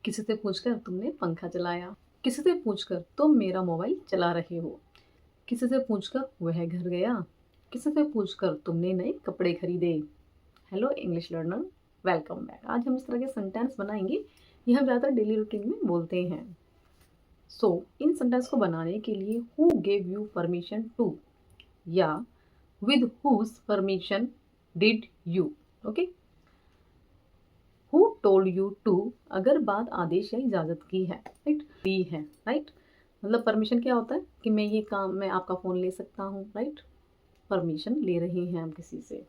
किसी से पूछकर तुमने पंखा चलाया। किसी से पूछकर तुम मेरा मोबाइल चला रहे हो। किसी से पूछकर वह घर गया। किसी से पूछकर तुमने नए कपड़े खरीदे। Hello English learner, welcome back. आज हम इस तरह के सेंटेंस बनाएंगे, ये हम ज़्यादातर डेली रूटीन में बोलते हैं। इन सेंटेंस को बनाने के लिए who gave you permission to या with whose permission did you. Okay, who told you to अगर बात आदेश या इजाज़त की है, राइट, दी है, राइट। मतलब परमिशन क्या होता है कि मैं आपका फ़ोन ले सकता हूँ, राइट। परमिशन ले रहे हैं हम किसी से।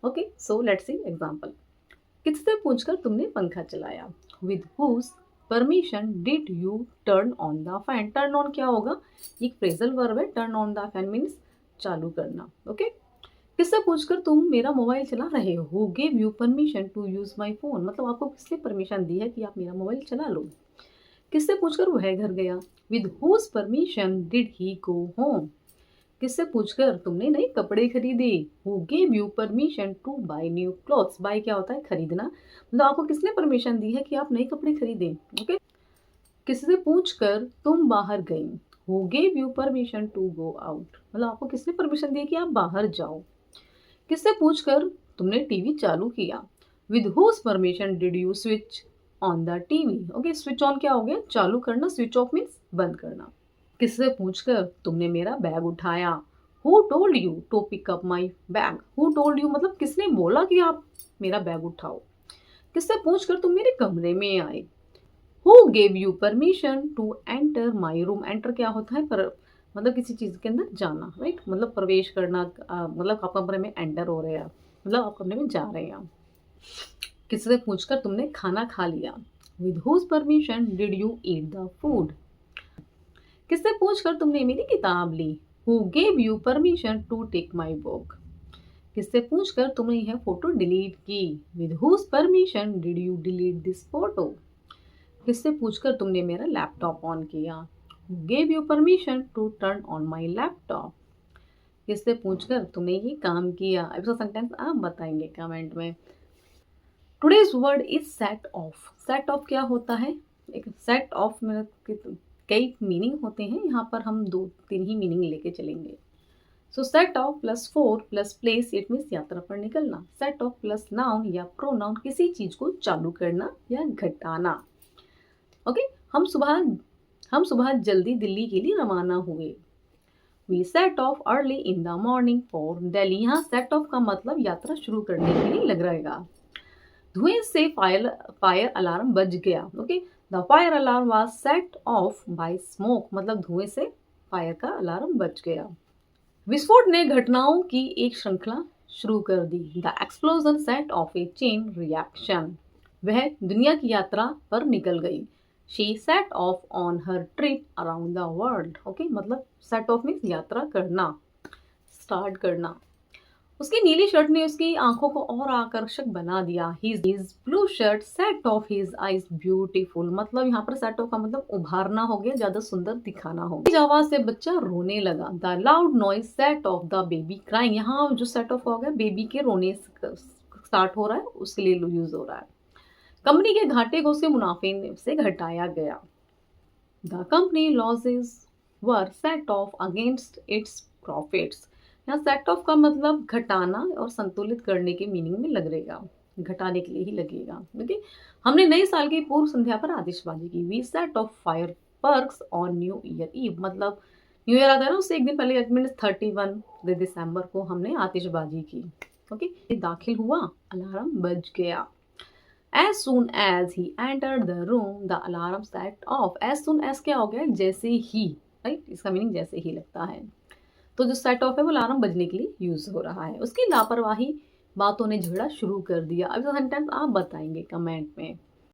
Okay, so let's see example. किसी से पूछकर तुमने पंखा चलाया। With whose permission did you turn on the fan. Turn on क्या होगा, एक फ्रेजल वर्ब है। Turn on the fan means चालू करना। ओके, किससे पूछकर तुम मेरा मोबाइल चला रहे हो। Who gave you permission to use my phone. मतलब आपको किसने परमिशन दी है कि आप मेरा मोबाइल चला लो। किससे पूछकर वह घर गया। With whose permission did he go home. किससे पूछकर तुमने नए कपड़े खरीदे। Who gave you permission to buy new clothes. Buy क्या होता है, खरीदना। मतलब आपको किसने परमिशन दी है कि आप नए कपड़े खरीदें। ओके, किससे पूछकर तुम बाहर गई। Who gave you permission to go out. मतलब आपको किसने परमिशन दी कि आप बाहर जाओ। किससे पूछकर तुमने टीवी चालू किया। With whose permission did you switch on the TV. Okay, switch on क्या हो गया, चालू करना। स्विच ऑफ मीन्स बंद करना। किससे पूछकर तुमने मेरा बैग उठाया। Who told you to pick up my bag. Who told you मतलब किसने बोला कि आप मेरा बैग उठाओ। किससे पूछकर तुम मेरे कमरे में आए। Who gave you permission to enter my room. Enter क्या होता है, मतलब किसी चीज़ के अंदर जाना, राइट। मतलब प्रवेश करना, मतलब आप कमरे में एंटर हो रहे हैं, मतलब आप कमरे में जा रहे हैं। किसी से पूछकर तुमने खाना खा लिया। With whose permission did you eat the food. किससे पूछकर तुमने मेरी किताब ली। Who gave you permission to take my book. किससे पूछकर तुमने यह फोटो डिलीट की। With whose permission did you delete this photo. किससे पूछकर तुमने मेरा लैपटॉप ऑन किया। Gave you permission to turn on my laptop. किससे पूछकर तुमने ये काम किया। अब इसका सेंटेंस आप बताएंगे कमेंट में। Today's word is set of. Set of क्या होता है, एक सेट ऑफ में कई मीनिंग होते हैं, यहाँ पर हम 2-3 ही मीनिंग लेके चलेंगे। सो set of plus four plus place, it means यात्रा पर निकलना। सेट ऑफ प्लस नाउन या प्रोनाउन, किसी चीज को चालू करना या घटाना। ओके, हम सुबह जल्दी दिल्ली के लिए रवाना हुए। We set off early in the morning for Delhi. यहाँ सेट ऑफ का मतलब यात्रा शुरू करने के लिए लग रहेगा। धुएं से फायर अलार्म बज गया। Okay, the fire alarm was set off by smoke. मतलब धुएं से फायर का अलार्म बज गया। विस्फोट ने घटनाओं की एक श्रृंखला शुरू कर दी। The explosion set off a chain reaction. वह दुनिया की यात्रा पर निकल गई। She set off on her trip around the world. Okay, मतलब set off means यात्रा करना, स्टार्ट करना। उसकी नीली शर्ट ने उसकी आंखों को और आकर्षक बना दिया। His blue shirt set off his eyes beautiful. मतलब यहाँ पर set off का मतलब उभारना हो गया, ज्यादा सुंदर दिखाना हो गया। आवाज से बच्चा रोने लगा। The loud noise set off the baby crying. यहाँ जो set off हो गया, बेबी के रोने स्टार्ट हो रहा है, उसके लिए यूज हो रहा है। कंपनी के घाटे को उसके मुनाफे से घटाया गया। The company losses were set of against it's profits. यहाँ सेट ऑफ का मतलब घटाना और संतुलित करने के मीनिंग में लग रहेगा, घटाने के लिए ही लगेगा। ओके, हमने नए साल की पूर्व संध्या पर आतिशबाजी की। We set off fireworks on new year eve. मतलब न्यू ईयर आता है ना, उससे एक दिन पहले 31 दिसंबर को हमने आतिशबाजी की। ओके, दाखिल हुआ, अलार्म बज गया। As soon as he entered the room, the alarm set off. As soon as क्या हो गया, जैसे ही, राइट, इसका मीनिंग जैसे ही लगता है। तो जो सेट ऑफ है वो अलार्म बजने के लिए यूज हो रहा है। उसकी लापरवाही बातों ने झगड़ा शुरू कर दिया। अब सेंटेंस आप बताएंगे कमेंट में।